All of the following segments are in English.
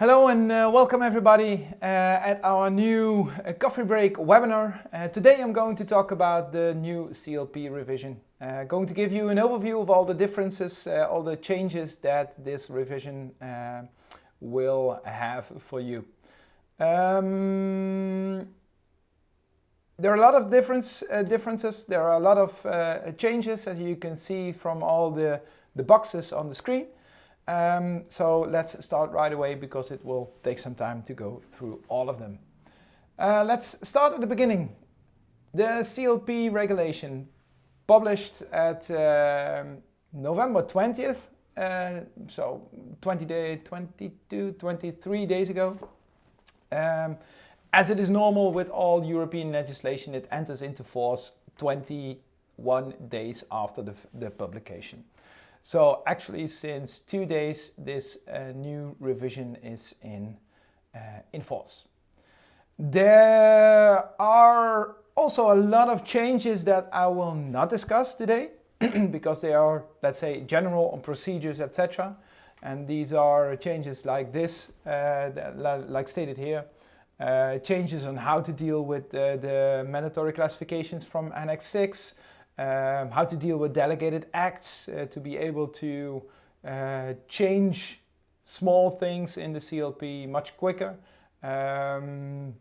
Hello and welcome everybody at our new coffee break webinar. Today I'm going to talk about the new CLP revision. Going to give you an overview of all the differences, all the changes that this revision will have for you. There are a lot of differences, there are a lot of changes, as you can see from all the boxes on the screen. So let's start right away because it will take some time to go through all of them. Let's start at the beginning. The CLP regulation published at November 20th, so 23 days ago. As it is normal with all European legislation, it enters into force 21 days after the publication. So actually since 2 days this new revision is in force. There are also a lot of changes that I will not discuss today because they are, let's say, general on procedures, etc. And these are changes like this, like stated here. Changes on how to deal with the mandatory classifications from Annex 6. How to deal with delegated acts to be able to change small things in the CLP much quicker. PCN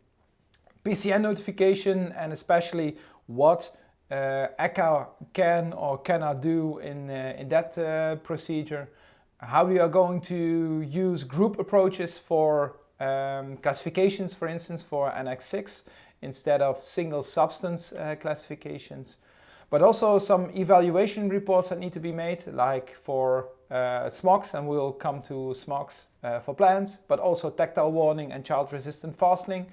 notification and especially what ECHA can or cannot do in that procedure. How we are going to use group approaches for classifications, for instance, for Annex 6 instead of single substance classifications. But also some evaluation reports that need to be made, like for SMOCs, and we'll come to SMOCs for plants, but also tactile warning and child-resistant fastening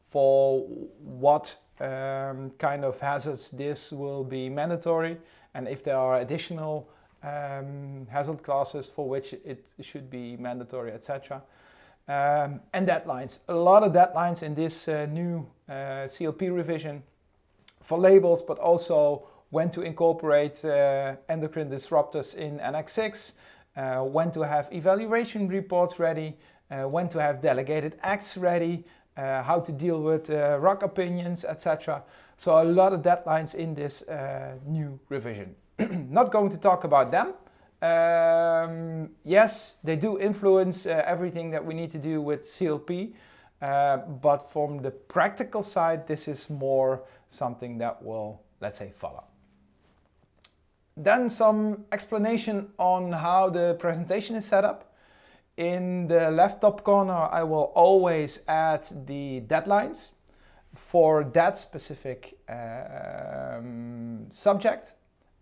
for what kind of hazards this will be mandatory, and if there are additional hazard classes for which it should be mandatory, etc. And deadlines. A lot of deadlines in this new CLP revision for labels, but also when to incorporate endocrine disruptors in Annex 6, when to have evaluation reports ready, when to have delegated acts ready, how to deal with ROC opinions, etc. So a lot of deadlines in this new revision. Not going to talk about them. Yes, they do influence everything that we need to do with CLP, but from the practical side, this is more something that will, let's say, follow. Then some explanation on how the presentation is set up. In the left top corner, I will always add the deadlines for that specific subject.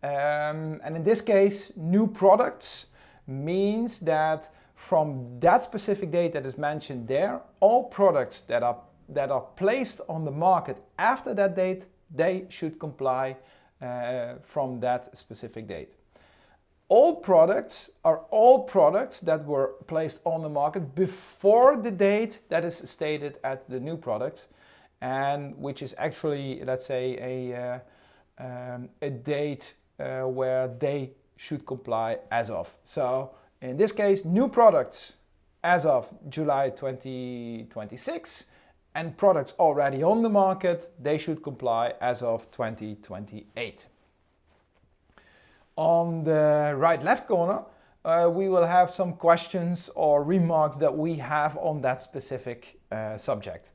And in this case, new products means that from that specific date that is mentioned there, all products that are placed on the market after that date, they should comply from that specific date. All products are all products that were placed on the market before the date that is stated at the new product, and which is actually, let's say, a date where they should comply as of. So in this case, new products as of July 2026, and products already on the market, they should comply as of 2028. On the right-left corner, we will have some questions or remarks that we have on that specific subject.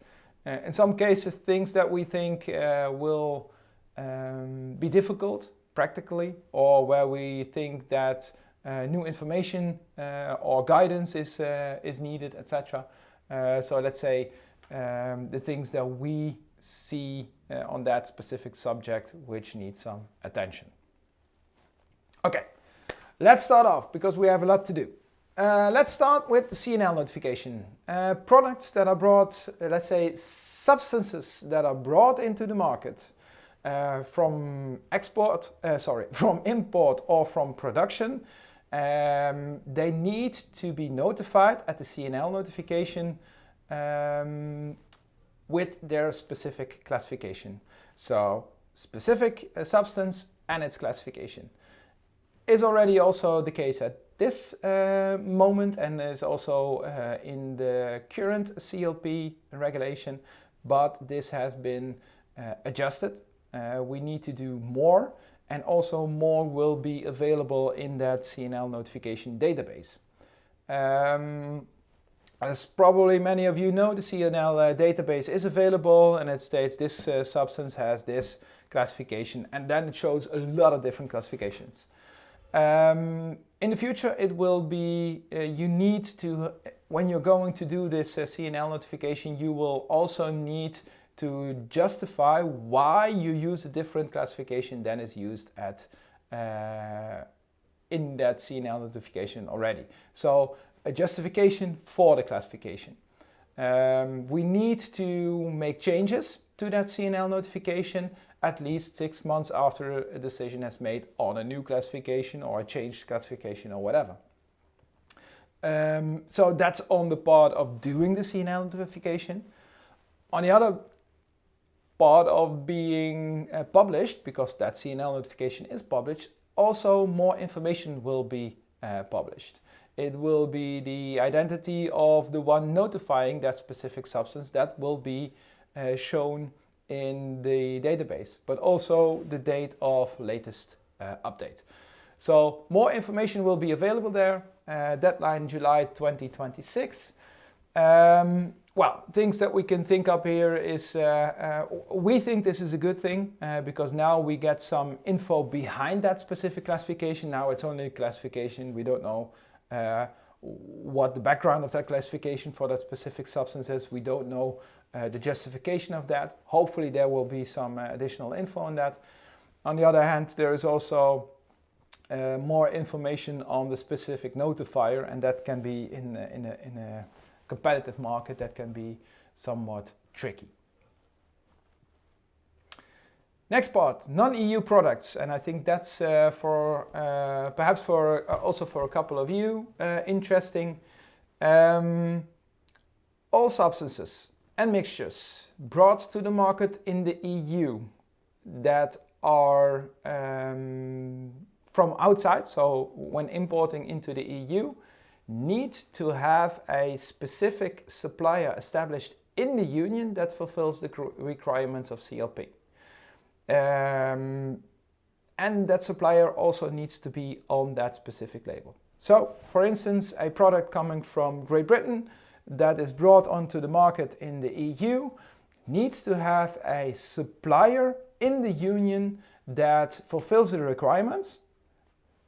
In some cases, things that we think will be difficult practically, or where we think that new information or guidance is needed, etc. So let's say the things that we see on that specific subject which need some attention. Okay, let's start off because we have a lot to do. Let's start with the CNL notification. Products that are brought, let's say substances that are brought into the market from import or from production, they need to be notified at the CNL notification with their specific classification. So specific substance and its classification. Is already also the case at this moment and is also in the current CLP regulation, but this has been adjusted. We need to do more, and also more will be available in that CNL notification database. As probably many of you know, the CNL database is available, and it states this substance has this classification, and then it shows a lot of different classifications. In the future, it will be, you need to, when you're going to do this CNL notification, you will also need to justify why you use a different classification than is used at in that CNL notification already. So a justification for the classification. We need to make changes to that CNL notification at least 6 months after a decision has made on a new classification or a changed classification or whatever. So that's on the part of doing the CNL notification. On the other part of being published, because that CNL notification is published, also more information will be published. It will be the identity of the one notifying that specific substance that will be shown in the database, but also the date of latest update. So more information will be available there. Deadline July 2026. Well, things that we can think up here is we think this is a good thing because now we get some info behind that specific classification. Now it's only a classification. We don't know what the background of that classification for that specific substance is. We don't know the justification of that. Hopefully there will be some additional info on that. On the other hand, there is also more information on the specific notifier, and that can be in a competitive market, that can be somewhat tricky. Next part, non-EU products, and I think that's for perhaps for also for a couple of you interesting. All substances and mixtures brought to the market in the EU that are from outside, so when importing into the EU, need to have a specific supplier established in the Union that fulfills the requirements of CLP. And that supplier also needs to be on that specific label. So, for instance, a product coming from Great Britain that is brought onto the market in the EU needs to have a supplier in the Union that fulfills the requirements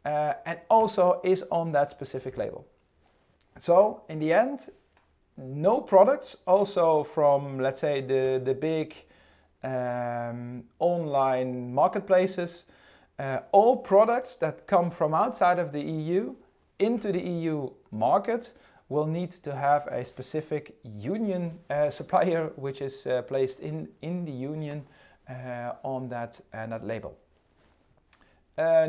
and also is on that specific label. So, in the end, no products, also from, let's say, the big online marketplaces, all products that come from outside of the EU into the EU market will need to have a specific union supplier which is placed in the union on that label.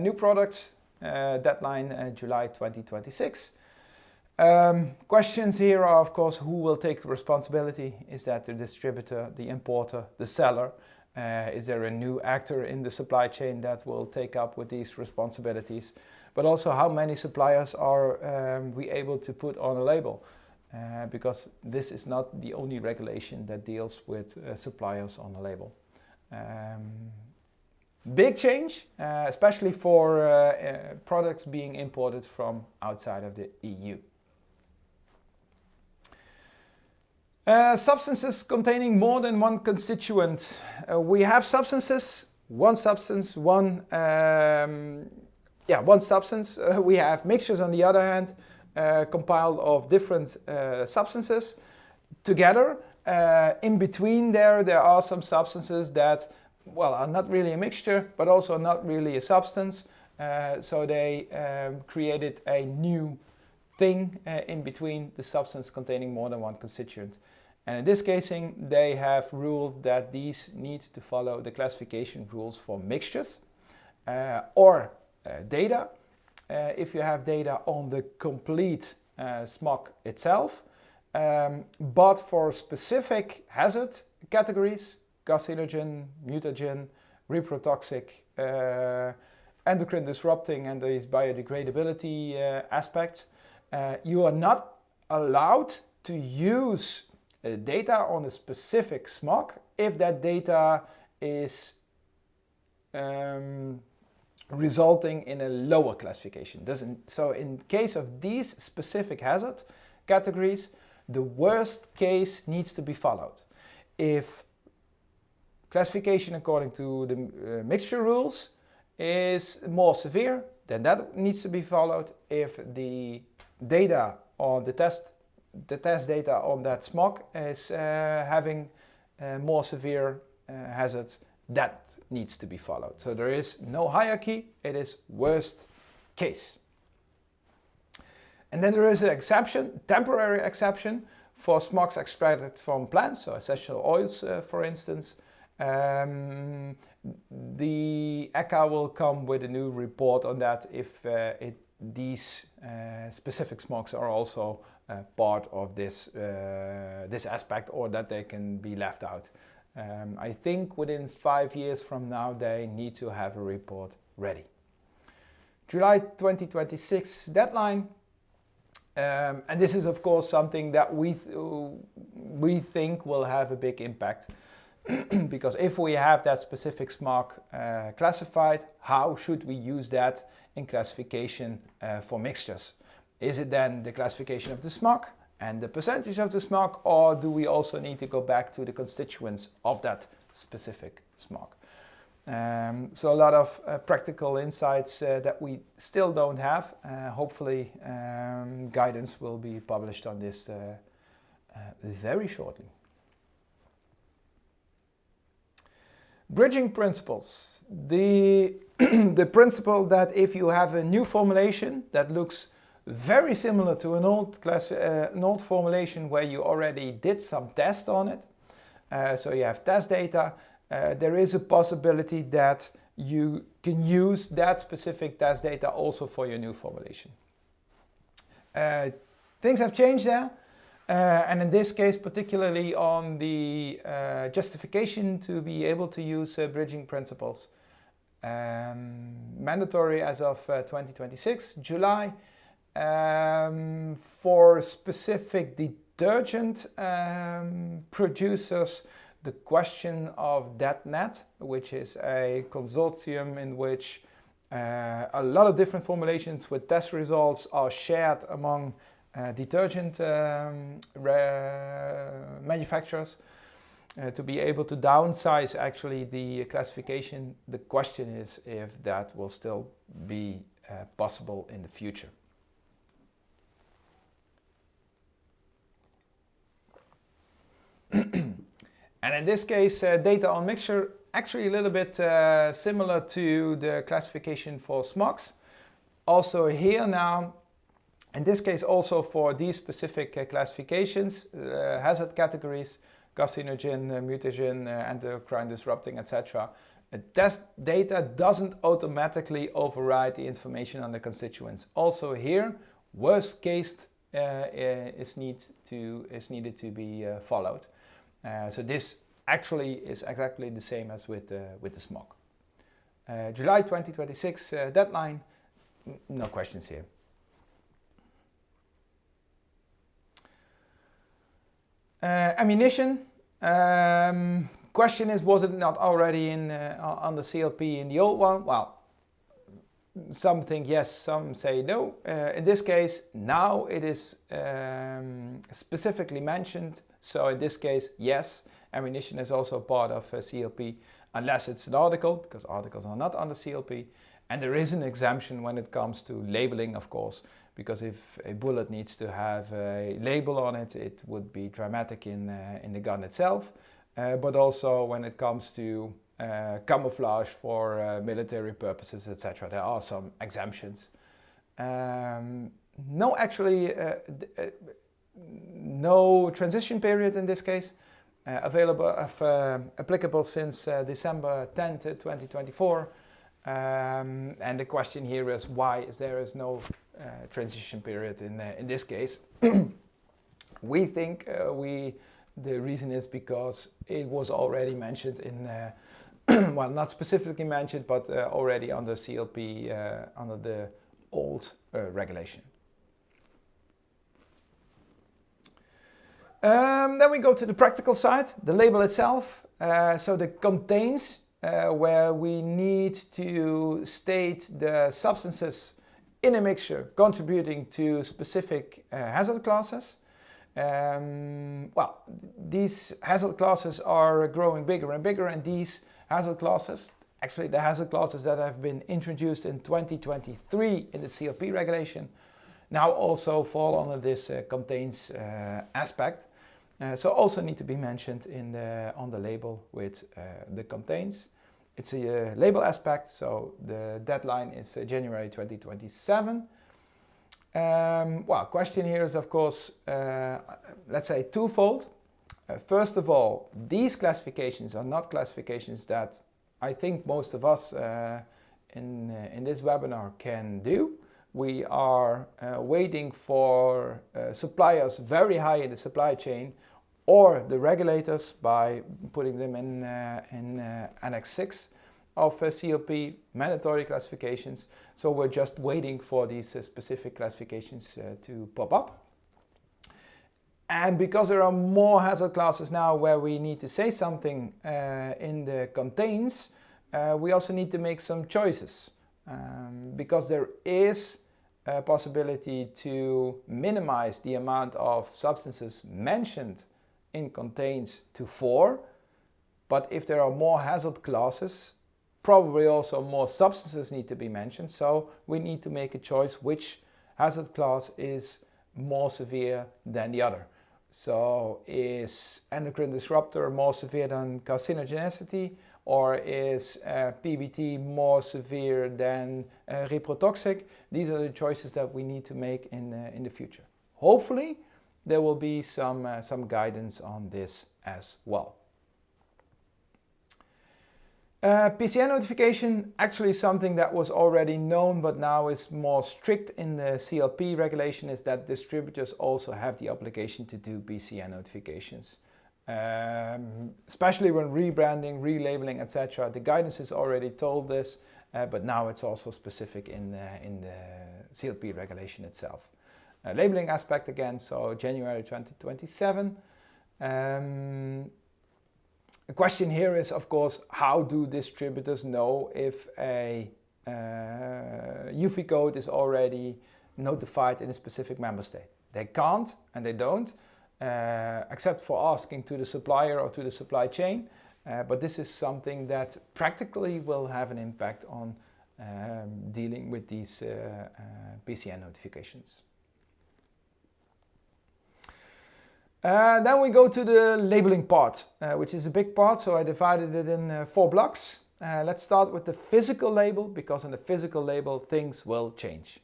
New products, deadline July 2026. Questions here are, of course, who will take responsibility? Is that the distributor, the importer, the seller? Is there a new actor in the supply chain that will take up with these responsibilities? But also, how many suppliers are we able to put on a label? Because this is not the only regulation that deals with suppliers on a label. Big change, especially for products being imported from outside of the EU. Substances containing more than one constituent. We have substances, one substance. We have mixtures on the other hand, compiled of different substances together. In between there are some substances that, well, are not really a mixture, but also not really a substance. So they created a new thing in between the substance containing more than one constituent. And in this casing, they have ruled that these need to follow the classification rules for mixtures or data. If you have data on the complete smog itself, but for specific hazard categories, carcinogen, mutagen, reprotoxic, endocrine disrupting and these biodegradability aspects, you are not allowed to use data on a specific SMOC if that data is resulting in a lower classification. So in case of these specific hazard categories, the worst case needs to be followed. If classification according to the mixture rules is more severe, then that needs to be followed. If the data or the test data on that SMOC is having more severe hazards, that needs to be followed. So there is no hierarchy, it is worst case. And then there is an exception, temporary exception, for SMOCs extracted from plants, so essential oils for instance. The ECHA will come with a new report on that if these specific SMOCs are also part of this aspect, or that they can be left out. I think within 5 years from now they need to have a report ready. July 2026 deadline. And this is of course something that we think will have a big impact because if we have that specific SMOC classified, how should we use that in classification for mixtures? Is it then the classification of the SMOC and the percentage of the SMOC, or do we also need to go back to the constituents of that specific SMOC? So a lot of practical insights that we still don't have. Hopefully guidance will be published on this very shortly. Bridging principles. The principle that if you have a new formulation that looks very similar to an old formulation where you already did some test on it, so you have test data, there is a possibility that you can use that specific test data also for your new formulation. Things have changed there, and in this case particularly on the justification to be able to use bridging principles. Mandatory as of 2026, July, for specific detergent producers. The question of DETNet, which is a consortium in which a lot of different formulations with test results are shared among detergent manufacturers to be able to downsize actually the classification. The question is if that will still be possible in the future. And in this case, data on mixture, actually a little bit similar to the classification for SMOCs. Also here now, in this case also for these specific classifications, hazard categories, carcinogen, mutagen, endocrine disrupting, etc. Test data doesn't automatically override the information on the constituents. Also here, worst case is needed to be followed. So this actually is exactly the same as with the SMOC. July 2026 deadline, no questions here. Ammunition. Question is, was it not already on the CLP in the old one? Well, some think yes, some say no. In this case, now it is specifically mentioned. So in this case, yes, ammunition is also part of CLP, unless it's an article, because articles are not under CLP. And there is an exemption when it comes to labeling, of course, because if a bullet needs to have a label on it, it would be dramatic in the gun itself. But also when it comes to camouflage for military purposes, etc. There are some exemptions. No transition period in this case, applicable since December 10th, 2024. And the question here is why there is no transition period in this case. We think the reason is because it was already mentioned in well, not specifically mentioned, but already under CLP, under the old regulation. Then we go to the practical side, the label itself. So the contains, where we need to state the substances in a mixture contributing to specific hazard classes. Well, these hazard classes are growing bigger and bigger, and these hazard classes, actually the hazard classes that have been introduced in 2023 in the CLP regulation, now also fall under this contains aspect. So also need to be mentioned on the label with the contains. It's a label aspect, so the deadline is January 2027. Well, question here is of course, let's say twofold. First of all, these classifications are not classifications that I think most of us in this webinar can do. We are waiting for suppliers very high in the supply chain, or the regulators by putting them in Annex 6 of CLP mandatory classifications. So we're just waiting for these specific classifications to pop up. And because there are more hazard classes now where we need to say something in the contains, we also need to make some choices. Because there is a possibility to minimize the amount of substances mentioned in contains to 4, but if there are more hazard classes, probably also more substances need to be mentioned, so we need to make a choice which hazard class is more severe than the other. So is endocrine disruptor more severe than carcinogenicity, or is PBT more severe than reprotoxic? These are the choices that we need to make in the future. Hopefully there will be some guidance on this as well. PCN notification, actually something that was already known but now is more strict in the CLP regulation, is that distributors also have the obligation to do PCN notifications. Especially when rebranding, relabeling, etc. The guidance has already told this, but now it's also specific in the CLP regulation itself. Labeling aspect again, so January 2027. The question here is, of course, how do distributors know if a UV code is already notified in a specific member state? They can't and they don't, except for asking to the supplier or to the supply chain. But this is something that practically will have an impact on dealing with these PCN notifications. Then we go to the labeling part, which is a big part, so I divided it in 4 blocks. Let's start with the physical label, because on the physical label things will change.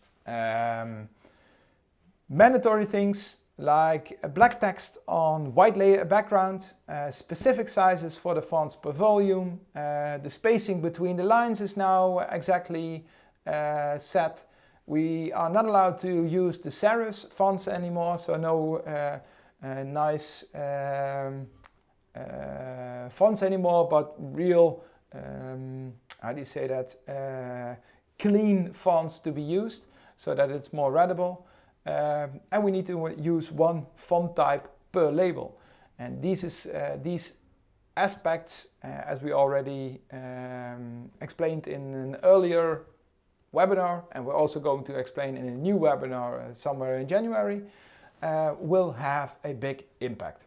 Mandatory things like a black text on white layer background, specific sizes for the fonts per volume, the spacing between the lines is now exactly set. We are not allowed to use the serif fonts anymore, so no nice fonts anymore, but real, how do you say that, clean fonts to be used so that it's more readable. And we need to use 1 font type per label. And these aspects, as we already explained in an earlier webinar, and we're also going to explain in a new webinar somewhere in January, will have a big impact.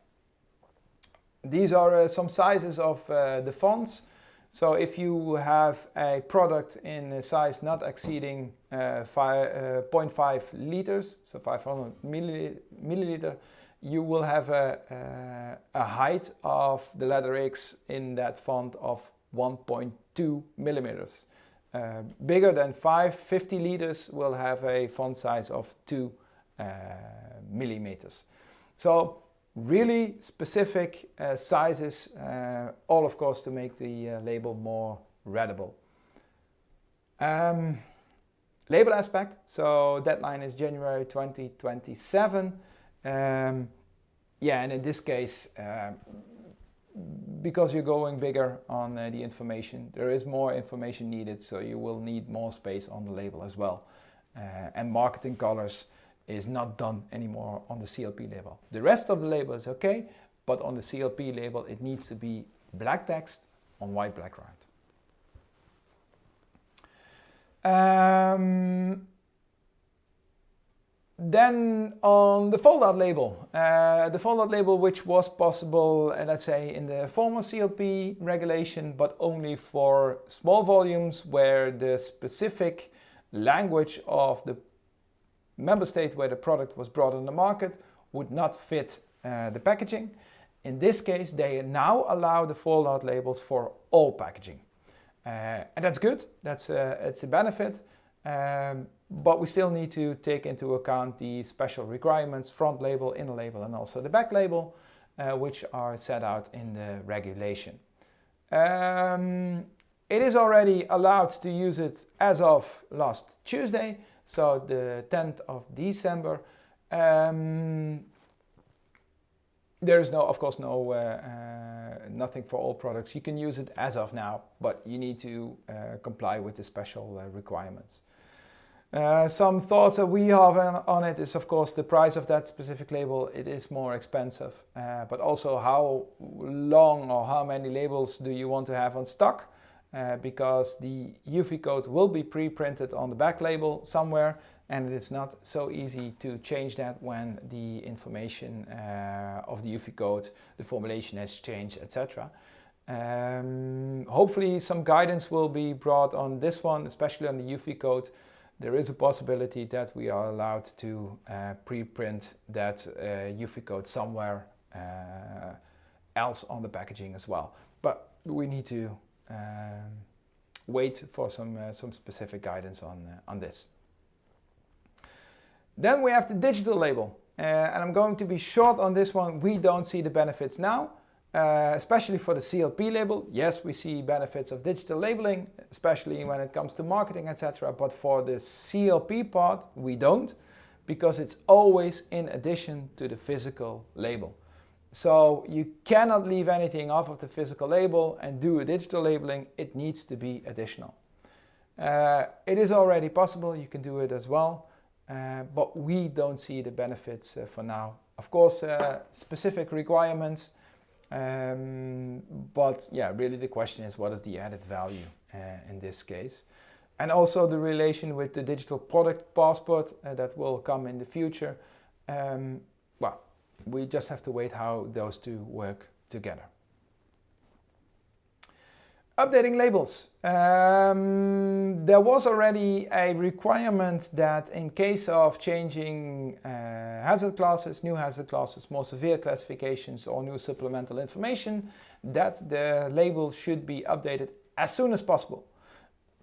These are some sizes of the fonts. So if you have a product in a size not exceeding 0.5 liters, so 500 milliliter, you will have a height of the letter X in that font of 1.2 millimeters. Bigger than 50 liters will have a font size of 2 millimeters. So really specific sizes, all of course to make the label more readable. Label aspect, so deadline is January 2027. Yeah, and in this case, because you're going bigger on the information. There is more information needed, so you will need more space on the label as well. And marketing colors is not done anymore on the CLP label. The rest of the label is okay, but on the CLP label it needs to be black text on white background. Then on the fold-out label, which was possible, let's say, in the former CLP regulation, but only for small volumes where the specific language of the member state where the product was brought on the market would not fit the packaging. In this case, they now allow the fold-out labels for all packaging. And that's good, it's a benefit. But we still need to take into account the special requirements, front label, inner label, and also the back label, which are set out in the regulation. It is already allowed to use it as of last Tuesday, so the 10th of December. There is of course, nothing for all products. You can use it as of now, but you need to comply with the special requirements. Some thoughts that we have on it is, of course, the price of that specific label. It is more expensive, but also how long or how many labels do you want to have on stock, because the UV code will be pre-printed on the back label somewhere, and it's not so easy to change that when the information of the UV code, the formulation has changed, etc. Hopefully some guidance will be brought on this one, especially on the UV code. There is a possibility that we are allowed to pre-print that UV code somewhere else on the packaging as well. But we need to wait for some specific guidance on this. Then we have the digital label. And I'm going to be short on this one. We don't see the benefits now. Especially for the CLP label, yes, we see benefits of digital labeling, especially when it comes to marketing, etc. But for the CLP part, we don't, because it's always in addition to the physical label. So you cannot leave anything off of the physical label and do a digital labeling. It needs to be additional. It is already possible, you can do it as well, but we don't see the benefits for now. Of course, specific requirements. But yeah, really the question is, what is the added value in this case? And also the relation with the digital product passport that will come in the future. Well, we just have to wait how those two work together. Updating labels. There was already a requirement that in case of changing hazard classes, new hazard classes, more severe classifications or new supplemental information, that the label should be updated as soon as possible.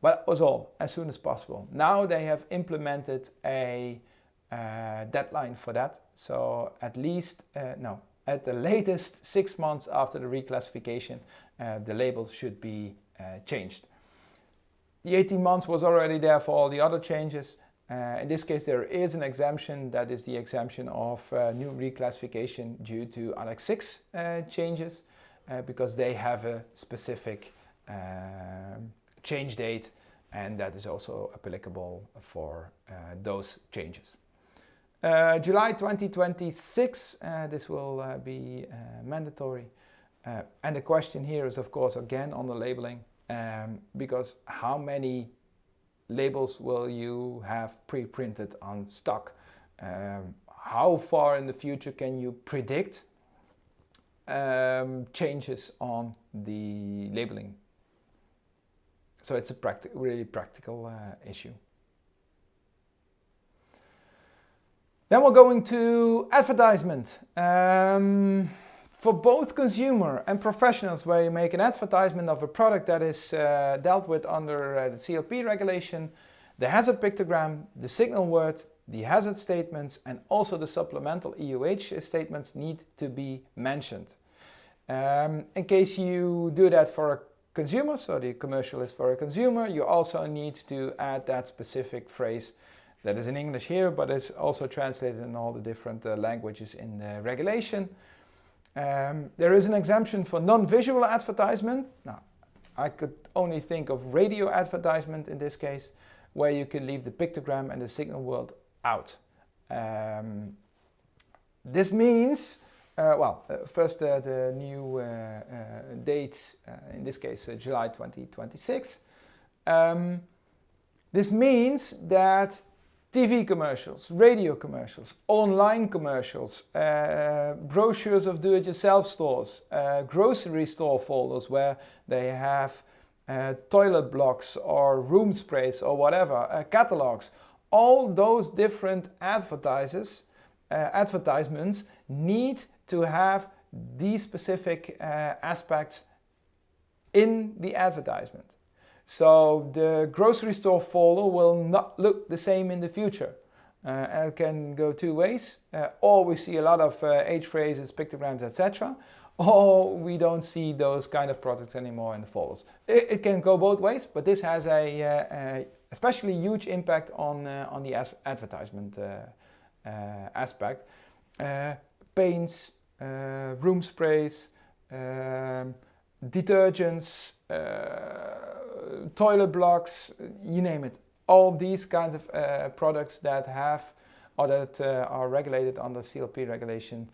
But that was all, as soon as possible. Now they have implemented a deadline for that. So at least, at the latest 6 months after the reclassification, the label should be changed. The 18 months was already there for all the other changes. In this case, there is an exemption, that is the exemption of new reclassification due to Annex 6 changes, because they have a specific change date, and that is also applicable for those changes. July 2026, this will be mandatory. And the question here is, of course, again on the labeling, because how many labels will you have pre-printed on stock? How far in the future can you predict changes on the labeling? So it's a really practical issue. Then we're going to advertisement. For both consumer and professionals, where you make an advertisement of a product that is dealt with under the CLP regulation, the hazard pictogram, the signal word, the hazard statements, and also the supplemental EUH statements need to be mentioned. In case you do that for a consumer, so the commercial is for a consumer, you also need to add that specific phrase that is in English here, but is also translated in all the different languages in the regulation. There is an exemption for non-visual advertisement. Now, I could only think of radio advertisement in this case, where you can leave the pictogram and the signal world out. This means, first the new date, in this case July 2026. This means that TV commercials, radio commercials, online commercials, brochures of do-it-yourself stores, grocery store folders where they have toilet blocks or room sprays or whatever, catalogs, all those different advertisements need to have these specific aspects in the advertisement. So the grocery store folder will not look the same in the future. It can go two ways. Or we see a lot of age phrases, pictograms, etc. Or we don't see those kind of products anymore in the folders. It can go both ways, but this has a especially huge impact on the advertisement aspect. Paints, room sprays, detergents, toilet blocks, you name it. All these kinds of products that have or that are regulated under CLP regulation,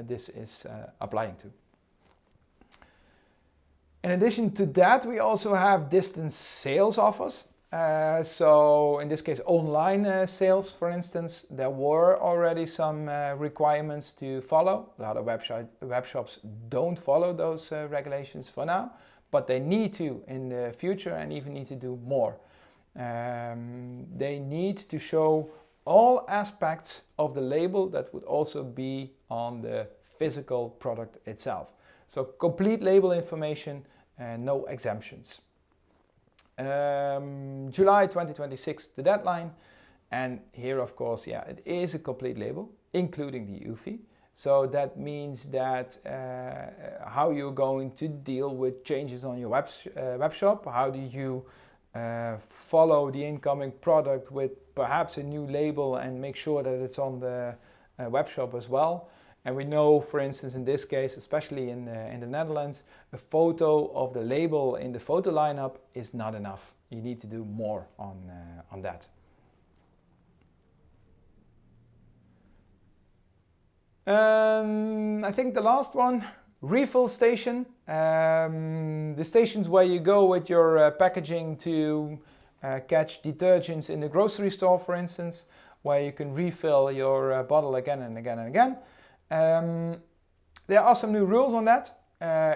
this is applying to. In addition to that, we also have distance sales offers. So in this case, online sales, for instance, there were already some requirements to follow. A lot of web shops don't follow those regulations for now, but they need to in the future and even need to do more. They need to show all aspects of the label that would also be on the physical product itself. So complete label information and no exemptions. July 2026, the deadline, and here of course, yeah, it is a complete label, including the UV. So that means that how you're going to deal with changes on your web shop, how do you follow the incoming product with perhaps a new label and make sure that it's on the web shop as well. And we know, for instance, in this case, especially in the Netherlands, a photo of the label in the photo lineup is not enough. You need to do more on that. I think the last one, refill station. The stations where you go with your packaging to catch detergents in the grocery store, for instance, where you can refill your bottle again and again and again. There are some new rules on that.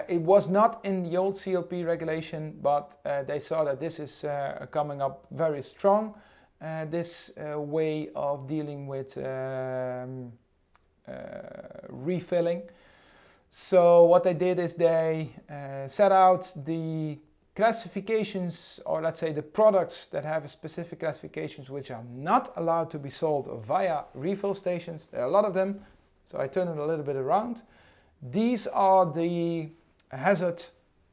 It was not in the old CLP regulation, but they saw that this is coming up very strong, this way of dealing with refilling. So what they did is they set out the classifications, or let's say the products that have a specific classifications which are not allowed to be sold via refill stations. There are a lot of them. So I turn it a little bit around. These are the hazard,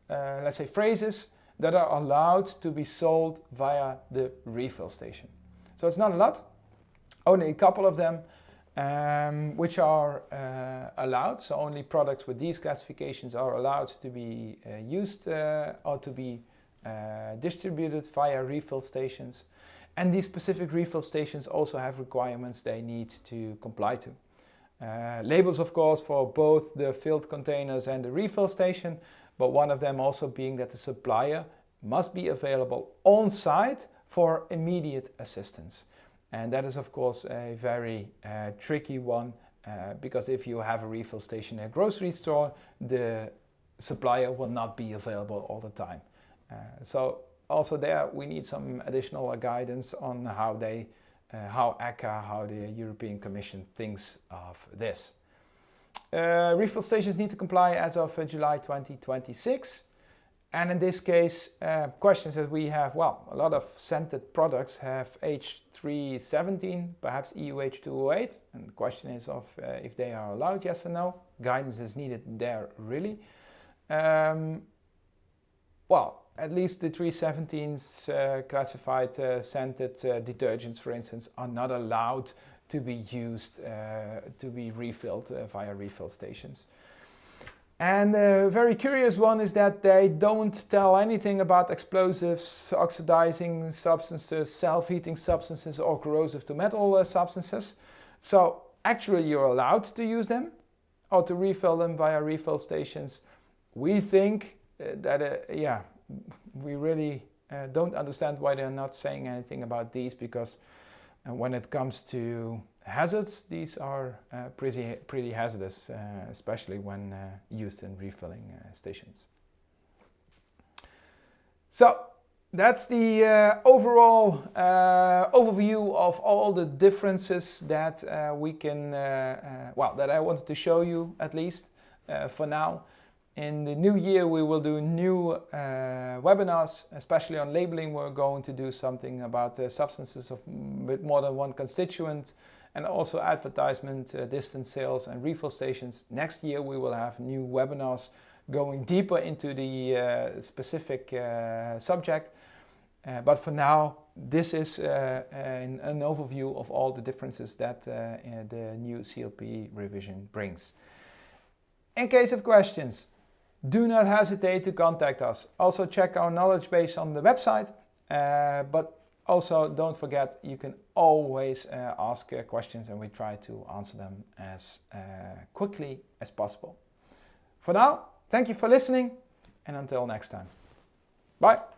let's say, phrases that are allowed to be sold via the refill station. So it's not a lot, only a couple of them which are allowed. So only products with these classifications are allowed to be used or to be distributed via refill stations. And these specific refill stations also have requirements they need to comply to. Labels, of course, for both the filled containers and the refill station, but one of them also being that the supplier must be available on site for immediate assistance. And that is, of course, a very tricky one because if you have a refill station in a grocery store, the supplier will not be available all the time. So also there we need some additional guidance on how they how ECHA, how the European Commission thinks of this. Refill stations need to comply as of July 2026. And in this case, questions that we have, well, a lot of scented products have H317, perhaps EU H208. And the question is of if they are allowed, yes or no. Guidance is needed there, really. Well, at least the 317s classified scented detergents, for instance, are not allowed to be used to be refilled via refill stations. And a very curious one is that they don't tell anything about explosives, oxidizing substances, self-heating substances, or corrosive to metal substances. So actually you're allowed to use them or to refill them via refill stations. We think that, we really don't understand why they're not saying anything about these, because when it comes to hazards, these are pretty hazardous, especially when used in refilling stations. So that's the overall overview of all the differences that we can, that I wanted to show you, at least for now. In the new year, we will do new webinars, especially on labeling. We're going to do something about substances with more than one constituent, and also advertisement, distance sales, and refill stations. Next year, we will have new webinars going deeper into the specific subject. But for now, this is an overview of all the differences that the new CLP revision brings. In case of questions, do not hesitate to contact us. Also check our knowledge base on the website, but also don't forget you can always ask questions, and we try to answer them as quickly as possible. For now, thank you for listening, and until next time. Bye.